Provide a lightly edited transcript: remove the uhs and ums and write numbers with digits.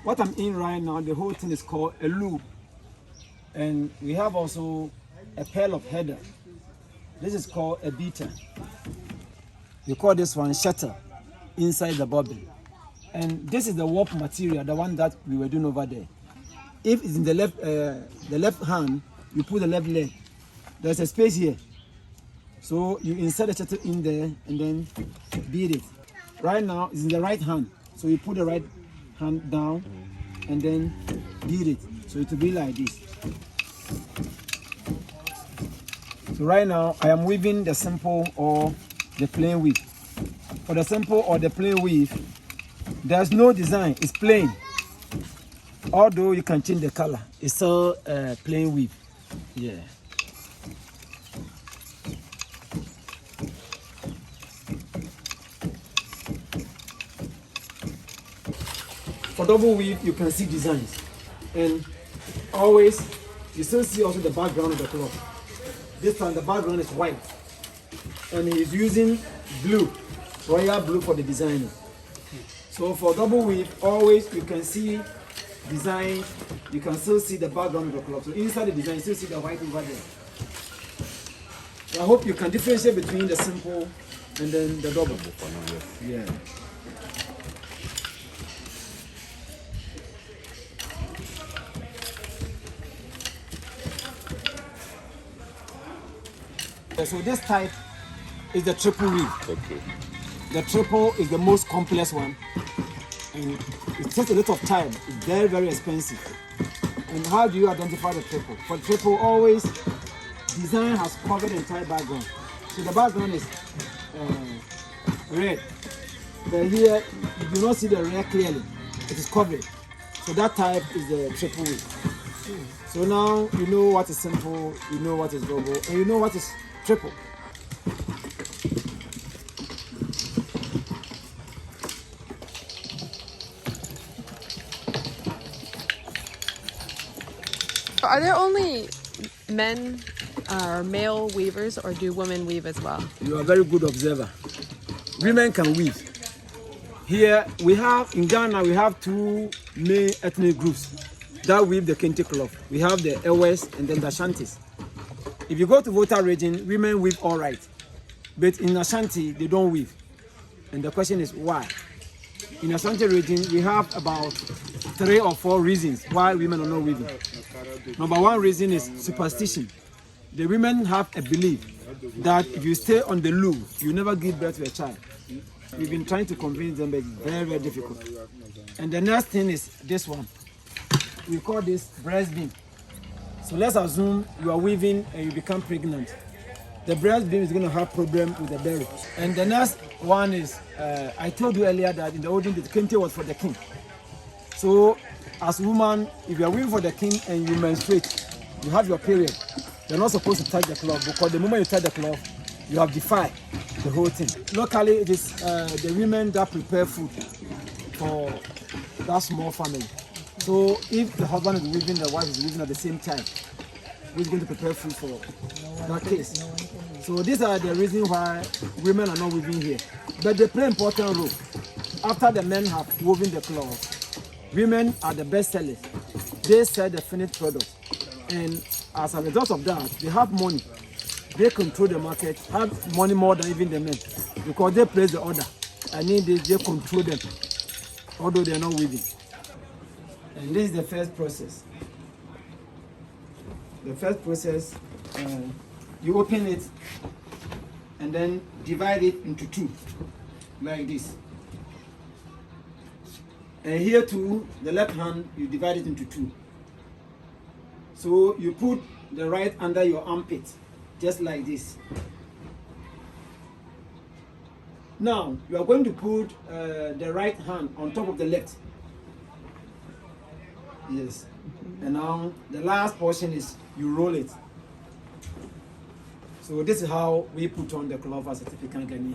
what I'm in right now, the whole thing is called a loop. And we have also a pair of header. This is called a beater. We call this one shutter inside the bobbin. And this is the warp material, the one that we were doing over there. If it's in the left hand, you put the left leg. There's a space here. So you insert the shutter in there and then beat it. Right now, it's in the right hand. So you put the right hand down and then beat it. So it will be like this. So right now, I am weaving the simple or the plain weave. For the simple or the plain weave, there's no design, it's plain. Although you can change the color, it's still plain weave. Yeah. For double weave, you can see designs. And always, you still see also the background of the cloth. This time the background is white. And he's using blue, royal blue for the designing. So for double weave, always you can see design, you can still see the background of the cloth. So inside the design, you still see the white over there. So I hope you can differentiate between the simple and then the double. Yeah. So this type is the triple weave. Okay. The triple is the most complex one, and it takes a lot of time. It's very, very expensive. And how do you identify the triple? For triple, always design has covered the entire background. So the background is red, but here you do not see the red clearly. It is covered. So that type is the triple weave. So now you know what is simple, you know what is double, and you know what is triple. Are there only men or male weavers, or do women weave as well? You are a very good observer. Women can weave. Here we have, in Ghana, we have two main ethnic groups that weave the Kente cloth. We have the Ewes and then the Ashantis. If you go to Volta region, women weave all right. But in Ashanti, they don't weave. And the question is why? In Ashanti region, we have about 3 or 4 reasons why women are not weaving. Number one reason is superstition. The women have a belief that if you stay on the loom, you never give birth to a child. We've been trying to convince them, but it's very, very difficult. And the next thing is this one. We call this breast beam. So let's assume you are weaving and you become pregnant. The breast beam is going to have problem with the belly. And the next one is, I told you earlier that in the olden days, the Kente was for the king. So as a woman, if you are weaving for the king and you menstruate, you have your period, you're not supposed to touch the cloth, because the moment you touch the cloth, you have defied the whole thing. Locally, it is the women that prepare food for that small family. So if the husband is weaving, the wife is weaving at the same time, who's going to prepare food for that case? So these are the reasons why women are not weaving here. But they play an important role. After the men have woven the cloth, women are the best sellers. They sell the finished product. And as a result of that, they have money. They control the market, have money more than even the men, because they place the order. And then they control them, although they are not weaving. And this is the first process. The first process, you open it and then divide it into 2, like this. And here too, the left hand, you divide it into 2. So you put the right under your armpit, just like this. Now, you are going to put the right hand on top of the left. Yes. And now the last portion is you roll it. So this is how we put on the cloth as a typical Ghanaian.